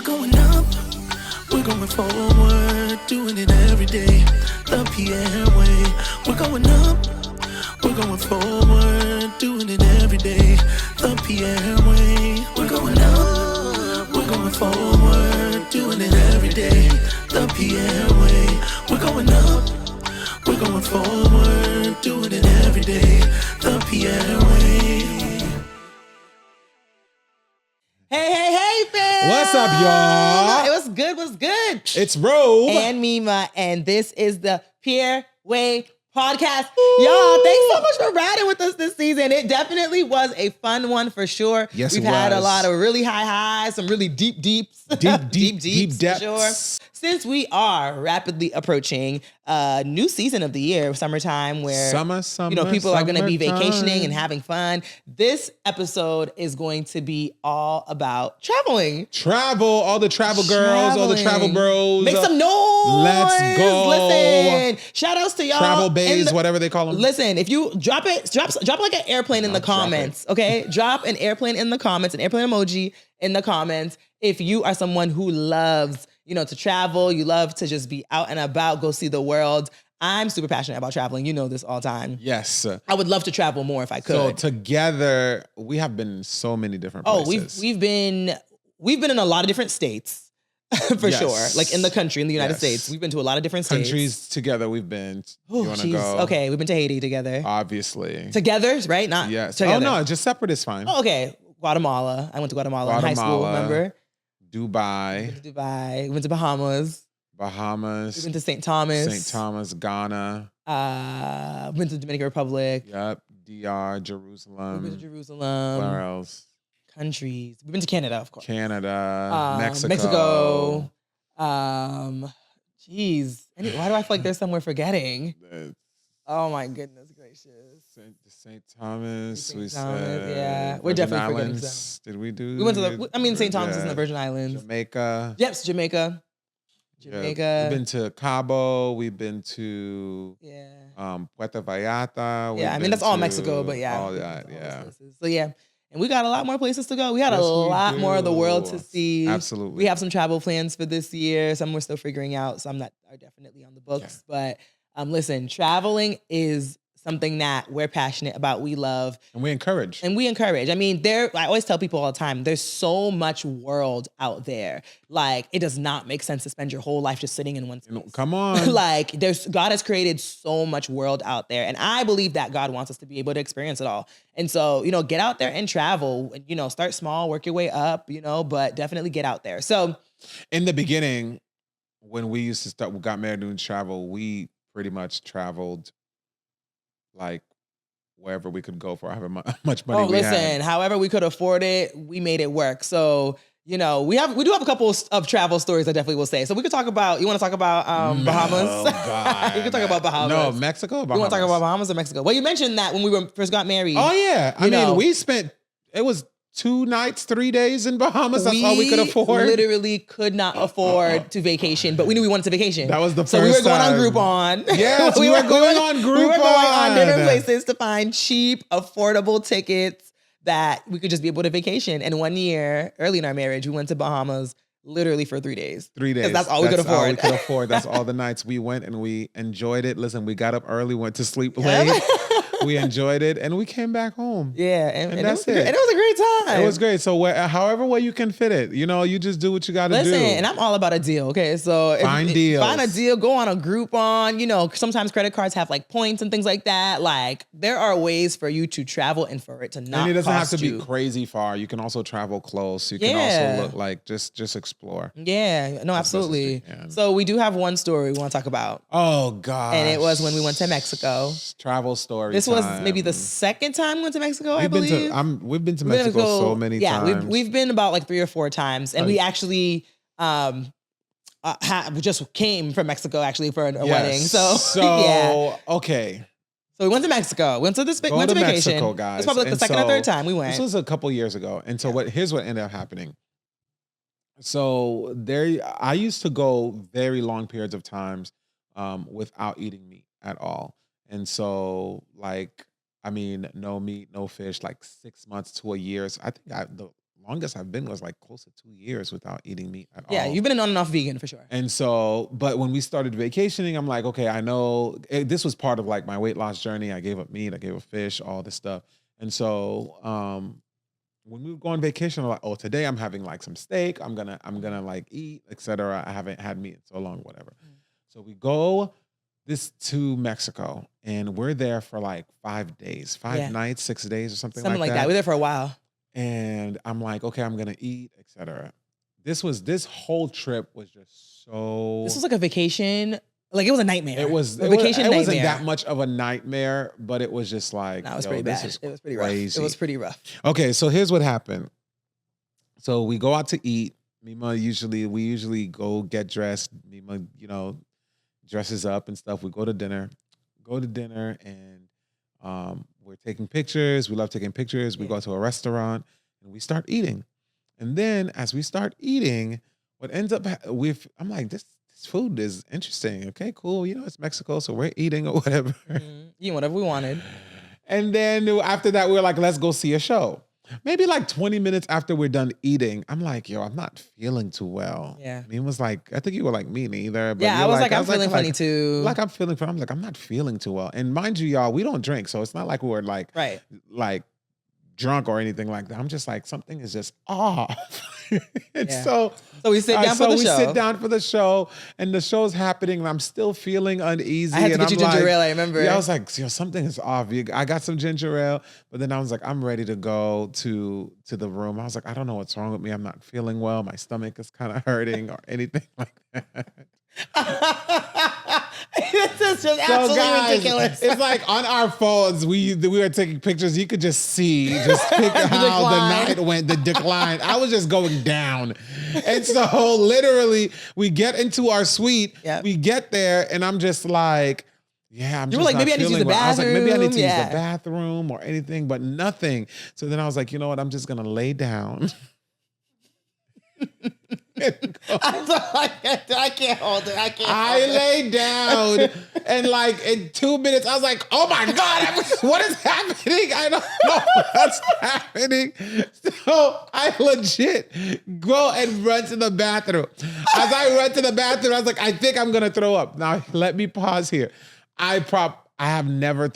going up, we're going forward, doing it every day. The Pierre way. We're going up, we're going forward, doing it every day. The Pierre way. We're going up, we're going forward, doing it every day. The Pierre way. We're going up, we're going forward, doing it every day. The Pierre way. Hey, fam! What's up, y'all? It was good. It's Robe. And Mima, and this is the Pierre Way Podcast. Y'all, thanks so much for riding with us this season. It definitely was a fun one for sure. Yes, We've it had a was. lot of really high highs, some really deep deeps. Deep depths. For sure. Since we are rapidly approaching a new season of the year, summertime, where Summer, people are going to be summertime. vacationing and having fun. This episode is going to be all about traveling. Travel, all the travel girls, all the travel bros. Make some noise. Let's go. Listen, shout outs to y'all. Travel bays, whatever they call them. Listen, if you drop like an airplane in the comments, okay? Drop an airplane in the comments, an airplane emoji in the comments. If you are someone who loves, to travel, you love to just be out and about, go see the world. I'm super passionate about traveling. You know this all the time. Yes. I would love to travel more if I could. So together, we have been in so many different places. We've been in a lot of different states for Yes. sure. Like in the country, in the United Yes. States, we've been to a lot of different states. Countries together we've been. Oh, You want to jeez. go? Okay, we've been to Haiti together. Obviously. Together, right? Not Yes. together. Oh, no, just separate is fine. Oh, okay. Guatemala. I went to Guatemala in high school, Guatemala. remember? Dubai, Went to Dubai. We went to Bahamas. We Bahamas, went to St. Thomas. St. Thomas, Ghana. Went to Dominican Republic. Yep. DR, We went to Jerusalem. Jerusalem. Where else? Countries. We've been to Canada, of course. Canada, Mexico. Mexico. Geez. Why do I feel like there's somewhere forgetting? Oh my goodness gracious. St. Thomas. St. We Thomas, said. yeah. We're Virgin definitely forgetting Islands. Did we do? We went to St. Thomas is in the Virgin Islands. Jamaica. Yep, Jamaica. Yeah. We've been to Cabo. We've been to Yeah. Puerto Vallarta. Yeah, I mean, that's all Mexico, but yeah. All that, all yeah. those places. So yeah, and we got a lot more places to go. We got a Yes, we lot more of the world to do. see. Absolutely. We have some travel plans for this year. Some we're still figuring out. Some that are definitely on the books. But listen, traveling is something that we're passionate about. We love. And we encourage. I mean, I always tell people all the time, there's so much world out there. Like, it does not make sense to spend your whole life just sitting in one space. Come on. Like, God has created so much world out there. And I believe that God wants us to be able to experience it all. And so, get out there and travel. Start small, work your way up, but definitely get out there. So in the beginning, when we got married doing travel, we pretty much traveled like wherever we could go for however much money we had. However we could afford it, we made it work. So, we do have a couple of travel stories I definitely will say. So we could talk about, you want to talk about Bahamas? Oh, God. We could talk about Bahamas. No, Mexico or Bahamas? You want to talk about Bahamas or Mexico? Well, you mentioned that when we first got married. Oh, yeah. I mean, we spent, it was 2 nights, 3 days in Bahamas. That's all we could afford. Literally could not afford to vacation, but we knew we wanted to vacation. That was the So first we were going on time. Groupon. Yes, we were going on Groupon. We were going on different places to find cheap, affordable tickets that we could just be able to vacation. And 1 year, early in our marriage, we went to Bahamas literally for 3 days. 3 days. 'Cause that's all we could afford. All we could afford. That's all the nights we went and we enjoyed it. Listen, we got up early, went to sleep late. We enjoyed it, and we came back home. Yeah, and that's it. it. And it was a great time. It was great. So however way you can fit it, you just do what you got to do. Listen, and I'm all about a deal. Okay, so Find deals. Find a deal. Go on a Groupon. Sometimes credit cards have like points and things like that. Like there are ways for you to travel and for it to not. And it doesn't have cost to you. be crazy far. You can also travel close. You can also look like just explore. Yeah, no, absolutely. Yeah. So we do have one story we want to talk about. Oh God! And it was when we went to Mexico. Travel story. This was maybe the second time we went to Mexico, I believe. We've been to Mexico so many times. Yeah, we've been about like 3 or 4 times. And we actually we just came from Mexico actually for a wedding. So yeah. Okay. So we went to Mexico. Went to vacation. Mexico, guys. It's probably like the second or third time we went. This was a couple years ago. And so here's what ended up happening. So I used to go very long periods of times without eating meat at all. And so no meat, no fish, like 6 months to a year. So I think the longest I've been was like close to 2 years without eating meat at all. Yeah, you've been an on and off vegan for sure. And so, but when we started vacationing, I'm like, okay, I know this was part of like my weight loss journey. I gave up meat, I gave up fish, all this stuff. And so, when we would go on vacation, I'm like, oh, today I'm having like some steak. I'm gonna like eat, etc. I haven't had meat in so long, whatever. So we go to Mexico, and we're there for like 5 days, 5 nights, 6 days, or something like that. We're there for a while. And I'm like, okay, I'm gonna eat, etc. This whole trip was just so. This was like a vacation. Like it was a nightmare. It was a vacation nightmare. It wasn't that much of a nightmare, but it was just like, no, it was pretty bad. It was pretty rough. It was pretty rough. Okay, so here's what happened. So we go out to eat. Mima we usually go get dressed. Mima, dresses up and stuff. We go to dinner, and we're taking pictures. We love taking pictures. We go to a restaurant and we start eating. And then as we start eating, what ends up I'm like, this food is interesting. Okay, cool. It's Mexico, so we're eating or whatever. Eating whatever we wanted. And then after that, we were like, let's go see a show. Maybe like 20 minutes after we're done eating, I'm like, yo, I'm not feeling too well. Yeah. I mean, it was like, I think you were like me neither. But yeah, I was like, I'm feeling funny too. Like I'm feeling funny. I'm like, I'm not feeling too well. And mind you, y'all, we don't drink. So it's not like we're like, like drunk or anything like that. I'm just like, something is just off. And so we sit down for the show. We sit down for the show, and the show's happening, and I'm still feeling uneasy. I had to get you ginger ale, I remember. Yeah, I was like, something is off. I got some ginger ale, but then I was like, I'm ready to go to the room. I was like, I don't know what's wrong with me. I'm not feeling well. My stomach is kind of hurting or anything like that. This is just absolutely ridiculous. It's like on our phones, we were taking pictures. You could just see how the night went, the decline. I was just going down. And so literally we get into our suite, we get there, and I'm just like, I'm just like, maybe I need to use the bathroom. I was like, maybe I need to use the bathroom or anything, but nothing. So then I was like, you know what? I'm just going to lay down. I can't hold it. I lay down, and like in 2 minutes, I was like, "Oh my God, what is happening? I don't know what's happening." So I legit go and run to the bathroom. As I run to the bathroom, I was like, "I think I'm gonna throw up." Now let me pause here. I have never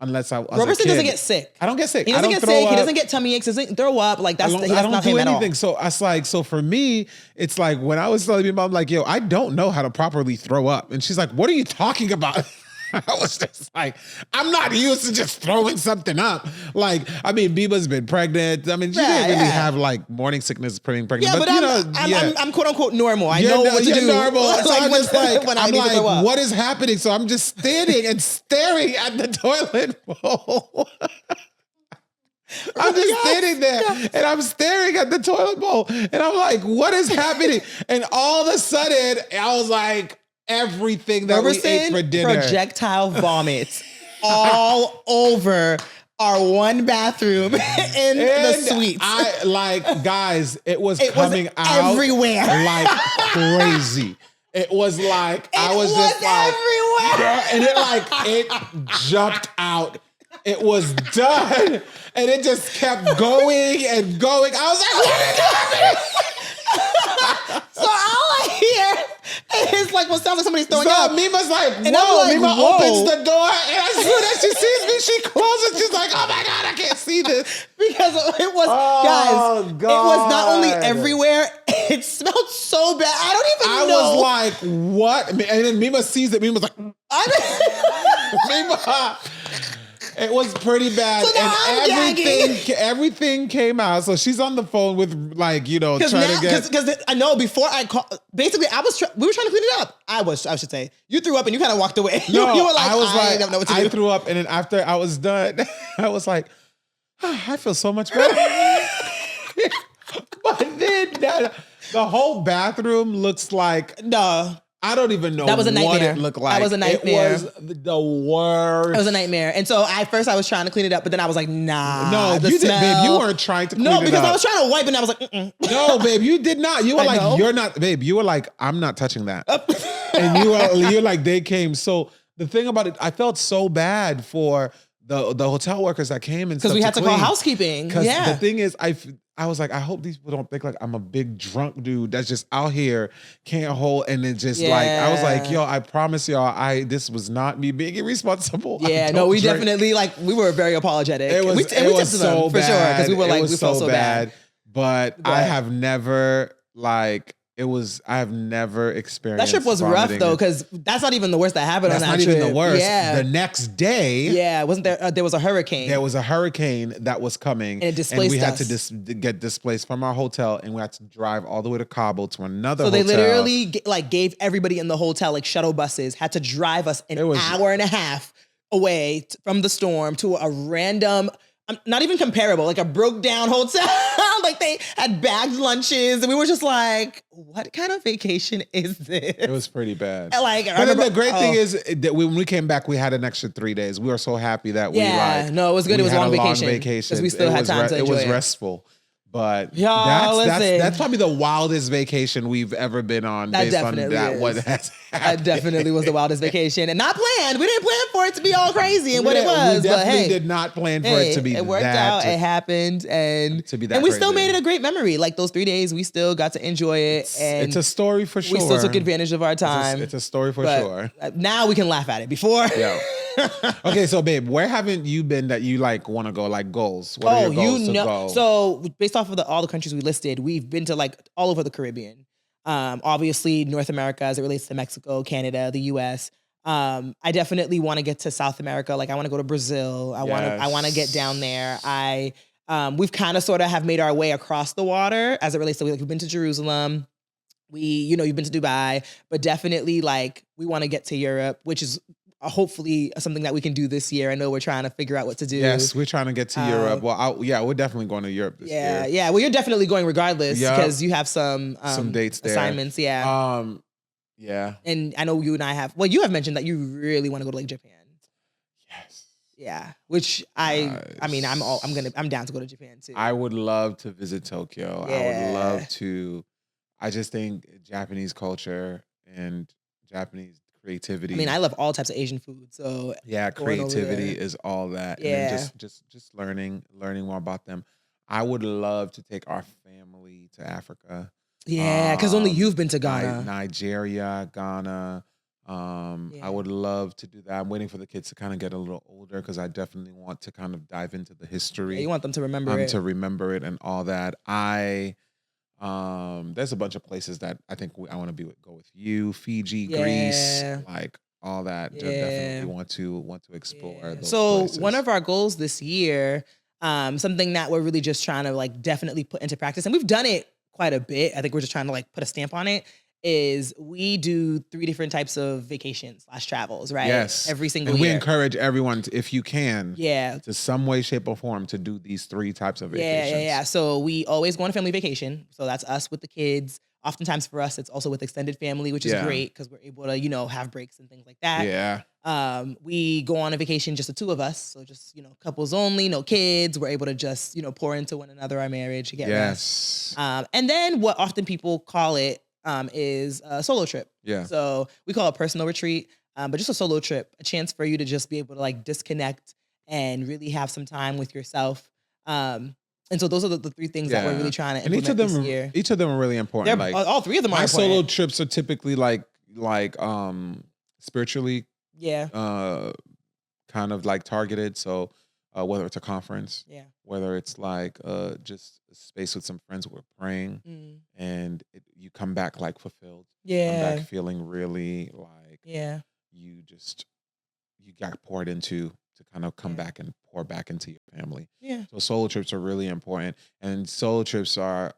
unless I was Robertson doesn't get sick. I don't get sick. He doesn't get sick. He doesn't get tummy aches. Doesn't throw up. Like that's he I don't do anything. All. So it's like, so for me, it's like when I was telling my mom, like, yo, I don't know how to properly throw up. And she's like, what are you talking about? I was just like, I'm not used to just throwing something up. Like, I mean, Biba's been pregnant. I mean, she didn't really have like morning sickness being pregnant. Yeah, but I'm quote unquote normal. I know what to do. Normal. So like, I'm just like, I'm like, what is happening? So I'm just standing and staring at the toilet bowl. I'm just standing there and I'm staring at the toilet bowl and I'm like, what is happening? And all of a sudden, I was like, everything that we ate for dinner. Projectile vomits all over our one bathroom in the suite. Guys, it was coming out everywhere like crazy. It was like I was just everywhere, and it jumped out. It was done, and it just kept going and going. I was like, what is happening? So all I hear is like what sounds like somebody's throwing up. Mima's like, whoa. Mima opens the door, and as soon as she sees me, she closes. She's like, oh my God, I can't see this. Because it was, guys, it was not only everywhere, it smelled so bad. I was like, what? And then Mima sees it. Mima's like, Mima. It was pretty bad, so and everything came out. So she's on the phone with trying to get. Because I know before I called, basically we were trying to clean it up. I should say you threw up and you kind of walked away. No, you were like, I don't know what to do. I threw up, and then after I was done, I was like, I feel so much better. But then the whole bathroom looks like I don't even know what it looked like. That was a nightmare. It was the worst. It was a nightmare. And so at first I was trying to clean it up, but then I was like, nah. No, you did, babe. You weren't trying to clean it up. No, because I was trying to wipe and I was like, mm-mm. No, babe, you did not. You were like, you're not, babe. You were like, I'm not touching that. And you're like, they came. So the thing about it, I felt so bad for the hotel workers that came and stuff. Because we had to call housekeeping. Because the thing is, I was like, I hope these people don't think like I'm a big drunk dude that's just out here can't hold, and then just like I was like, yo, I promise y'all, this was not me being irresponsible. Yeah, no, we definitely like we were very apologetic. It was we so them, for bad. sure because we were like we felt so bad. But I have never like. I have never experienced that trip was rough though, because that's not even the worst that happened on that trip. That's not even the worst. Yeah. The next day, wasn't there? There was a hurricane. There was a hurricane that was coming, and it displaced we had us. to get displaced from our hotel, and we had to drive all the way to Cabo to another. So hotel. they literally gave everybody in the hotel like shuttle buses, had to drive us an hour and a half away from the storm to a random. Not even comparable, like a broke down hotel. Like they had bagged lunches, and we were just like, "What kind of vacation is this?" It was pretty bad. Like, but then the great thing is that when we came back, we had an extra 3 days. We were so happy that it was good. It was a long vacation because we still had time to enjoy it. It was restful. But that's probably the wildest vacation we've ever been on. That based on that, is. what has happened. That definitely was the wildest vacation, and not planned. We didn't plan for it to be all crazy and what it was. We definitely but did not plan for it to be. It worked out. It happened, and to be that. And we crazy. still made it a great memory. Like those 3 days, we still got to enjoy it. And it's a story for sure. We still took advantage of our time. It's a story for sure. Now we can laugh at it. Before, yeah. Okay, so babe, where haven't you been that you like want to go? Like goals? What are your goals to go? So based off of all the countries we listed, we've been to like all over the Caribbean. Obviously North America as it relates to Mexico, Canada, the US. I definitely want to get to South America. Like I want to go to Brazil. I want to get down there. We've kind of sort of have made our way across the water as it relates to we've been to Jerusalem. You've been to Dubai, but definitely like we want to get to Europe, which is hopefully something that we can do this year. I know we're trying to figure out what to do. Yes, we're trying to get to Europe. Well, we're definitely going to Europe this year. Yeah. Well, you're definitely going regardless because you have some dates there. Assignments. Yeah. Yeah. And I know you and I have. Well, you have mentioned that you really want to go to like Japan. Yes. Yeah. Which I'm down to go to Japan too. I would love to visit Tokyo. Yeah. I would love to. I just think Japanese culture and Japanese creativity. I mean, I love all types of Asian food. So yeah, creativity is all that. Yeah. And then just learning more about them. I would love to take our family to Africa. Yeah, because only you've been to Ghana. Nigeria, Ghana. I would love to do that. I'm waiting for the kids to kind of get a little older because I definitely want to kind of dive into the history. Yeah, you want them to remember it. To remember it and all that. There's a bunch of places that I think I want to go with you, Fiji, Greece, like all that. Definitely want to explore. Those places. One of our goals this year, something that we're really just trying to like definitely put into practice, and we've done it quite a bit. I think we're just trying to like put a stamp on it. Is we do 3 different types of vacations / travels, right? Yes. Every single year. And we encourage everyone, if you can, to some way, shape, or form, to do these 3 types of vacations. Yeah. So we always go on a family vacation. So that's us with the kids. Oftentimes for us, it's also with extended family, which is great because we're able to, have breaks and things like that. Yeah. We go on a vacation, just the 2 of us. So just, couples only, no kids. We're able to just, pour into one another, our marriage, get rest. And then what often people call it, is a solo trip. Yeah. So we call it personal retreat, but just a solo trip, a chance for you to just be able to like disconnect and really have some time with yourself. And so those are the 3 things that we're really trying to implement this year. Each of them are really important. Like all 3 of them are important. My solo trips are typically like spiritually, kind of like targeted. So whether it's a conference, whether it's like just a space with some friends where we're praying, and you come back like fulfilled. Come back feeling really like you got poured into to kind of come back and pour back into your family. Yeah. So solo trips are really important, and solo trips are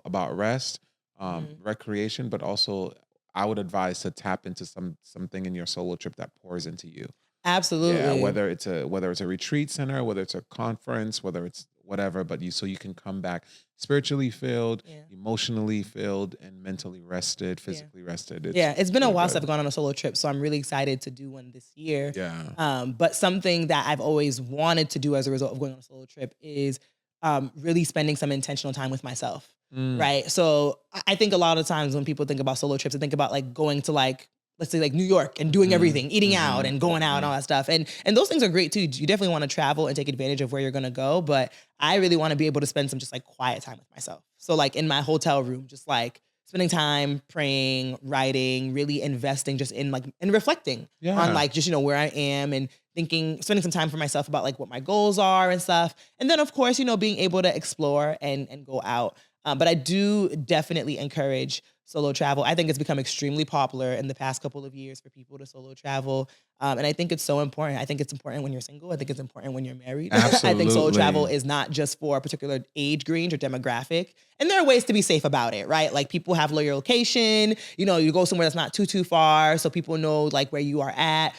about rest, recreation, but also I would advise to tap into something in your solo trip that pours into you. Absolutely. Yeah, whether it's a retreat center, whether it's a conference, whether it's whatever, but so you can come back spiritually filled, emotionally filled, and mentally rested, physically rested. It's been a while since I've gone on a solo trip, so I'm really excited to do one this year. Yeah. But something that I've always wanted to do as a result of going on a solo trip is really spending some intentional time with myself. Right. So I think a lot of times when people think about solo trips, they think about like going to like let's say like New York and doing everything, eating out and going out and all that stuff. And those things are great too. You definitely want to travel and take advantage of where you're going to go. But I really want to be able to spend some just like quiet time with myself. So like in my hotel room, just like spending time praying, writing, really investing just in like, and reflecting on like, just, you know, where I am and thinking, spending some time for myself about like what my goals are and stuff. And then of course, you know, being able to explore and go out. But I do definitely encourage solo travel. I think it's become extremely popular in the past couple of years for people to solo travel. And I think it's so important. I think it's important when you're single. I think it's important when you're married. I think solo travel is not just for a particular age range or demographic. And there are ways to be safe about it, right? Like people have your location, you know, you go somewhere that's not too far so people know like where you are at,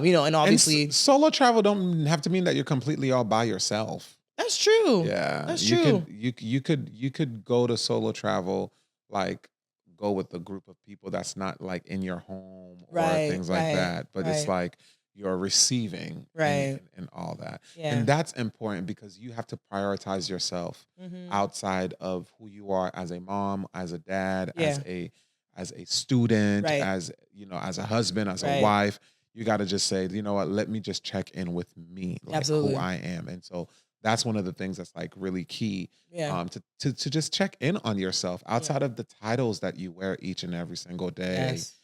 you know, and obviously. And solo travel don't have to mean that you're completely all by yourself. That's true. Yeah. That's true. You could go to solo travel, like go with a group of people that's not like in your home or things like that. But it's like you're receiving and all that. Yeah. And that's important because you have to prioritize yourself outside of who you are as a mom, as a dad, as a student, as you know, as a husband, as a wife. You got to just say, you know what, let me just check in with me, like who I am. And so that's one of the things that's like really key to just check in on yourself outside of the titles that you wear each and every single day. Yes.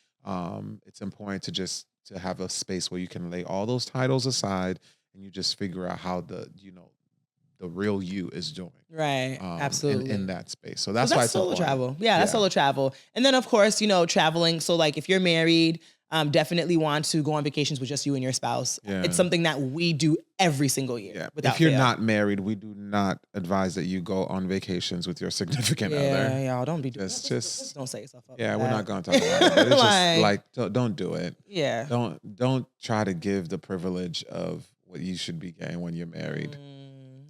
It's important to have a space where you can lay all those titles aside and you just figure out how the real you is doing. Right. Absolutely. In that space. So that's why it's solo important. travel. Yeah, that's solo travel. And then of course, you know, traveling. So like if you're married, definitely want to go on vacations with just you and your spouse. Yeah. It's something that we do every single year. Yeah. If you're not married, we do not advise that you go on vacations with your significant other. Yeah, y'all don't be doing just don't set yourself up. Yeah, we're not going to talk about it. But it's just like don't do it. Yeah. Don't try to give the privilege of what you should be getting when you're married.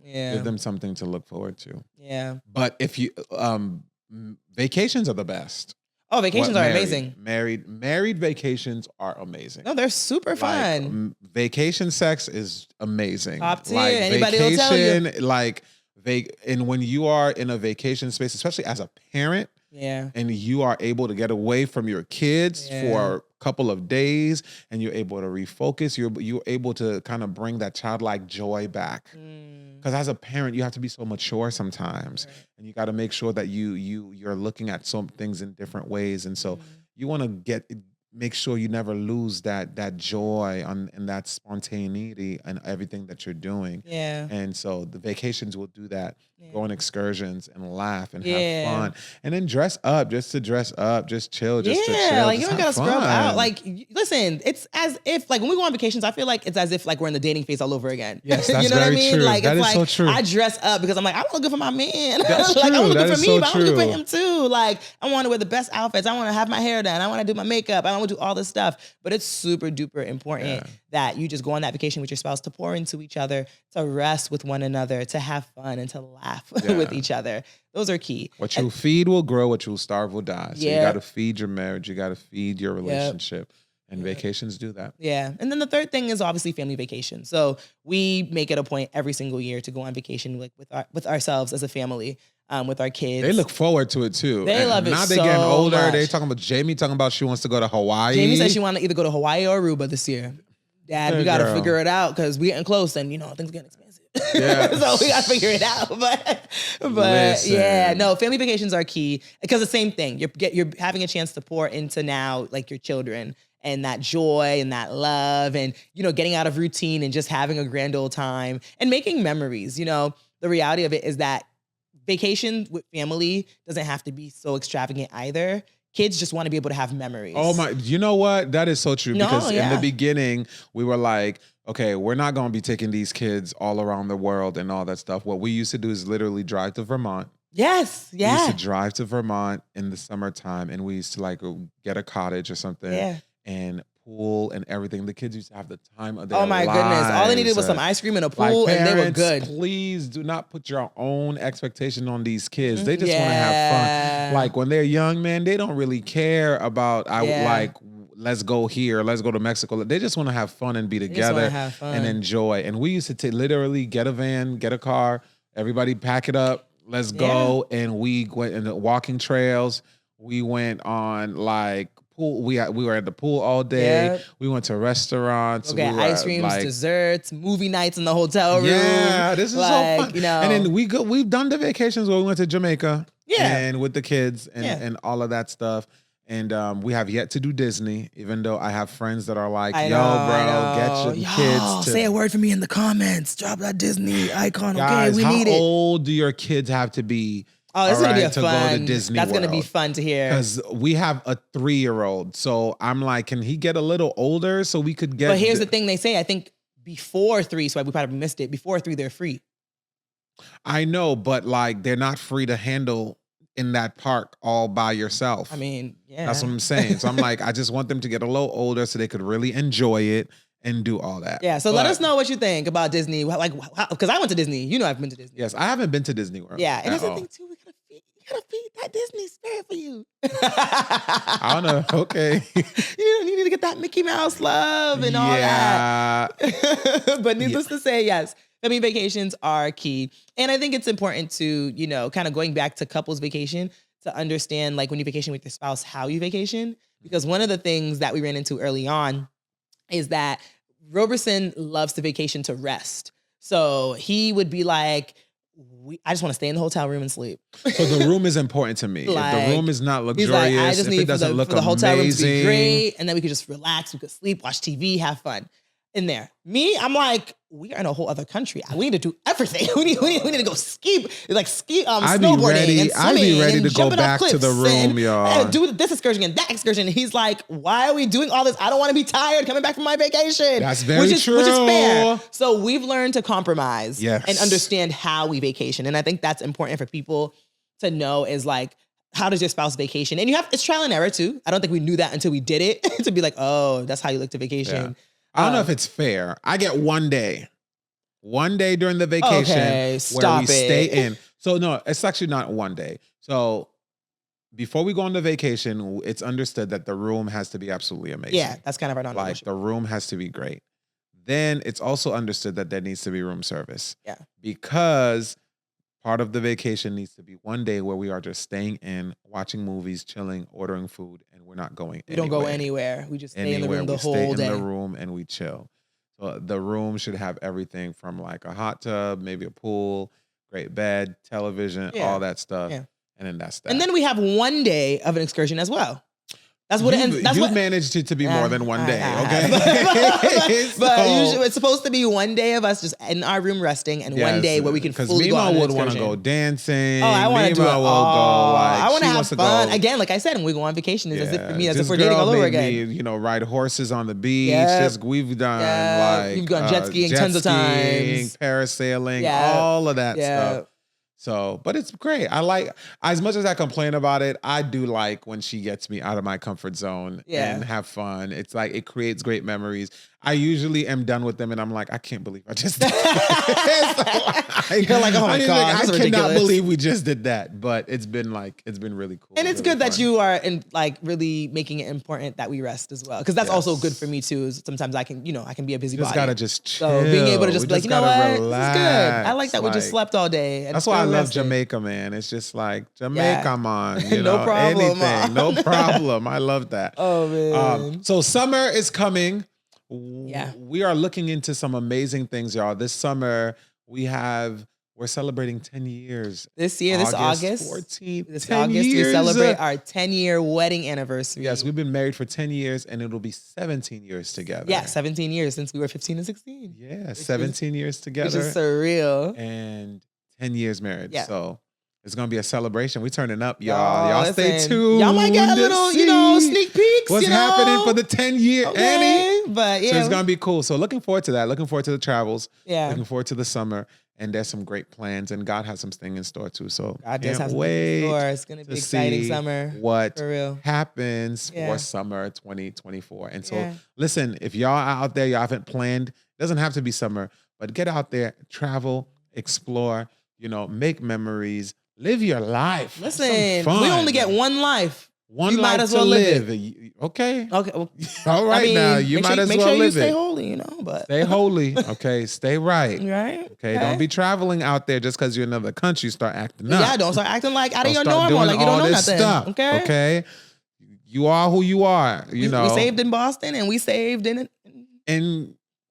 Yeah. Give them something to look forward to. Yeah. But if you vacations are the best. Oh, vacations are amazing. Married vacations are amazing. No, they're super fun. Vacation sex is amazing. Top tier. Anybody will tell you. And when you are in a vacation space, especially as a parent, and you are able to get away from your kids for a couple of days, and you're able to refocus, you're able to kind of bring that childlike joy back. Because as a parent, you have to be so mature sometimes, and you got to make sure that you're looking at some things in different ways, and so you want to make sure you never lose that joy and that spontaneity and everything that you're doing. Yeah. And so the vacations will do that. Go on excursions and laugh and have fun. And then dress up, just to chill, to chill. Like you don't gotta scrub out. Like listen, it's as if like when we go on vacations, I feel like it's as if like we're in the dating phase all over again. Yes, that's you know what I mean? True. Like that it's is like so true. I dress up because I'm like, I want to good for my man. That's like true. I want to That good for is me, so but I want to true. good for him too. Like I want to wear the best outfits. I want to have my hair done. I want to do my makeup. I want to do all this stuff. But it's super duper important that you just go on that vacation with your spouse to pour into each other, to rest with one another, to have fun and to laugh with each other. Those are key. What you feed will grow, what you'll starve will die. So you got to feed your marriage, you got to feed your relationship. And vacations do that. Yeah. And then the third thing is obviously family vacation. So we make it a point every single year to go on vacation with ourselves as a family, with our kids. They look forward to it too. They love it so much. Now they're getting older. They talking about Jamie talking about she wants to go to Hawaii. Jamie said she want to either go to Hawaii or Aruba this year. Dad, we got to figure it out because we're getting close and, you know, things getting expensive. Yeah. So we got to figure it out. But yeah, no, family vacations are key because the same thing. You're having a chance to pour into now like your children and that joy and that love and, you know, getting out of routine and just having a grand old time and making memories. You know, the reality of it is that vacation with family doesn't have to be so extravagant either. Kids just want to be able to have memories. Oh my, you know what? That is so true. Because in the beginning, we were like, okay, we're not going to be taking these kids all around the world and all that stuff. What we used to do is literally drive to Vermont. Yes, yeah. We used to drive to Vermont in the summertime and we used to like get a cottage or something and pool and everything. The kids used to have the time of their lives. Oh my goodness. All they needed was some ice cream and a pool like, and they were good. Please do not put your own expectation on these kids. They just want to have fun. Like when they're young, man, they don't really care about let's go here, let's go to Mexico. They just want to have fun and be together and enjoy. And we used to literally get a van, get a car, everybody pack it up, let's go. And we went in the walking trails. We went on like pool. We were at the pool all day. Yep. We went to restaurants. Okay, we were ice creams, desserts, movie nights in the hotel room. Yeah, this is so fun. You know, And then we've done the vacations where we went to Jamaica. Yeah. And with the kids and all of that stuff. And we have yet to do Disney, even though I have friends that are like, I yo, know, bro, get your kids to say a word for me in the comments. Drop that Disney icon. Guys, okay, we need it. How old do your kids have to be? Oh, it's gonna be a to fun. go to Disney That's gonna be World? fun to hear. Because we have a 3-year-old, so I'm like, can he get a little older so we could get? But here's the thing: they say I think before 3, so we probably missed it. Before 3, they're free. I know, but like they're not free to handle in that park all by yourself. I mean, yeah, that's what I'm saying. So I'm like, I just want them to get a little older so they could really enjoy it and do all that. Yeah. So let us know what you think about Disney. Like, because I went to Disney. You know, I've been to Disney. Yes, I haven't been to Disney World. Yeah, and that's the all. thing too. We gotta feed that Disney spirit for you. I don't know. Okay. You need to get that Mickey Mouse love and all that. But needless to say, yes, family vacations are key. And I think it's important to, you know, kind of going back to couples vacation to understand, like when you vacation with your spouse, how you vacation. Because one of the things that we ran into early on is that Roberson loves to vacation to rest. So he would be like, I just want to stay in the hotel room and sleep. So the room is important to me. Like, if the room is not luxurious, he's like, I just if need it doesn't for look the hotel room to be amazing, great, and then we could just relax, we could sleep, watch TV, have fun in there. Me, I'm like, we are in a whole other country. We need to do everything. We need to go ski, snowboarding and swimming. I'd be ready and to go jumping off back to the cliffs room, and, y'all. do this excursion and that excursion. And he's like, why are we doing all this? I don't want to be tired coming back from my vacation. That's very true. Which is fair. So we've learned to compromise Yes. and understand how we vacation. And I think that's important for people to know is like, how does your spouse vacation? And it's trial and error too. I don't think we knew that until we did it to be like, oh, that's how you look to vacation. Yeah. I don't know if it's fair. I get one day during the vacation where we stay in. So no, it's actually not one day. So before we go on the vacation, it's understood that the room has to be absolutely amazing. Yeah, that's kind of our Like non-negotiable. the room has to be great. Then it's also understood that there needs to be room service. Yeah. Because part of the vacation needs to be one day where we are just staying in, watching movies, chilling, ordering food, and we're not going We don't go anywhere. We just stay in the room the we whole stay day. in the room and we chill. So the room should have everything from like a hot tub, maybe a pool, great bed, television, Yeah. all that stuff. Yeah. And then that's that. And then we have one day of an excursion as well. That's what it ends. That's you what managed it to be more than one day, okay? but usually it's supposed to be one day of us just in our room resting, and one day where we can fully go on an would want to excursion. go dancing. Oh, I want to do it Mima will go like I want she to have wants to fun. go. Again, like I said, when we go on vacation, it's as if for me, as if This we're dating girl all over made again. me, ride horses on the beach. Yep. We've done like You've gone jet skiing tons of times. parasailing, Yeah. all of that Yeah. stuff. So, but it's great. I like, as much as I complain about it, I do like when she gets me out of my comfort zone and have fun. It's like, it creates great memories. I usually am done with them and I'm like, I can't believe I just did that. You're like, oh my God, I this is cannot ridiculous. believe we just did that. But it's been really cool. And it's really good that fun. you are really making it important that we rest as well. Because that's also good for me too. Is sometimes I can be a busy You just body. gotta just chill. So being able to just be like, you know what? This is good. I like that we just Like, slept all day. And That's why I still love rested. Jamaica, man. It's just like Jamaica, man. You No know, problem, anything, no problem. I love that. Oh man. So summer is coming. Yeah. We are looking into some amazing things, y'all. This summer we're celebrating 10 years. This year, this August, 14th. this 10 August, years. we celebrate our 10-year wedding anniversary. Yes, we've been married for 10 years and it'll be 17 years together. Yeah, 17 years since we were 15 and 16. Yeah, 17 years together. Which is surreal. And 10 years married. Yeah. So it's gonna be a celebration. We turning up, y'all. Y'all stay listen, tuned. Y'all might get a to little, see sneak peeks. what's happening for the 10-year Annie. But yeah. So it's gonna be cool. So looking forward to that. Looking forward to the travels. Yeah. Looking forward to the summer. And there's some great plans. And God has some things in store too. So God does have can't something wait in store. It's gonna be to exciting see summer. what For real. happens Yeah. for summer 2024. And so Yeah. listen, if y'all are out there, y'all haven't planned, it doesn't have to be summer, but get out there, travel, explore, make memories, live your life. Have some Listen, fun. we only get one life. one you life might as to well live live. Okay. Okay. Well, All right now. You might as make well sure live you stay it. holy, but Stay holy. Okay. Stay right. right. Okay. Don't be traveling out there just because you're in another country, start acting up. Yeah, don't start acting like out of Don't your start normal, doing like you don't all know this nothing. stuff, Okay. Okay. You are who you are. You know, we saved in Boston and we saved in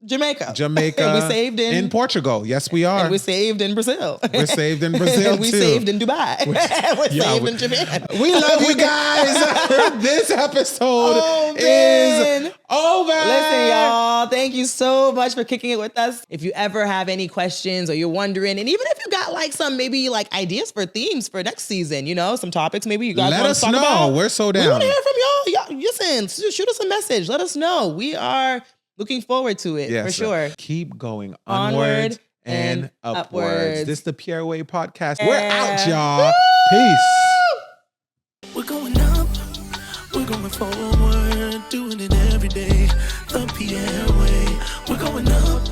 Jamaica. Jamaica. We saved in Portugal. Yes, we are. And we saved in Brazil. We're saved in Brazil and we too. saved in Dubai. We're saved in Japan. We love you guys. This episode is over. Listen, y'all. Thank you so much for kicking it with us. If you ever have any questions or you're wondering, and even if you got like some maybe like ideas for themes for next season, you know, some topics maybe you guys let want us to talk know. about. We're so down. We want to hear from y'all. Y'all, listen, shoot us a message. Let us know. We are looking forward to it for sure. Keep going onward and upwards. This is the Pierre Way podcast. We're out, y'all. Peace. We're going up, we're going forward, doing it every day. The Pierre Way. We're going up,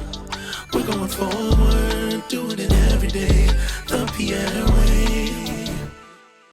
we're going forward, doing it every day. The Pierre Way.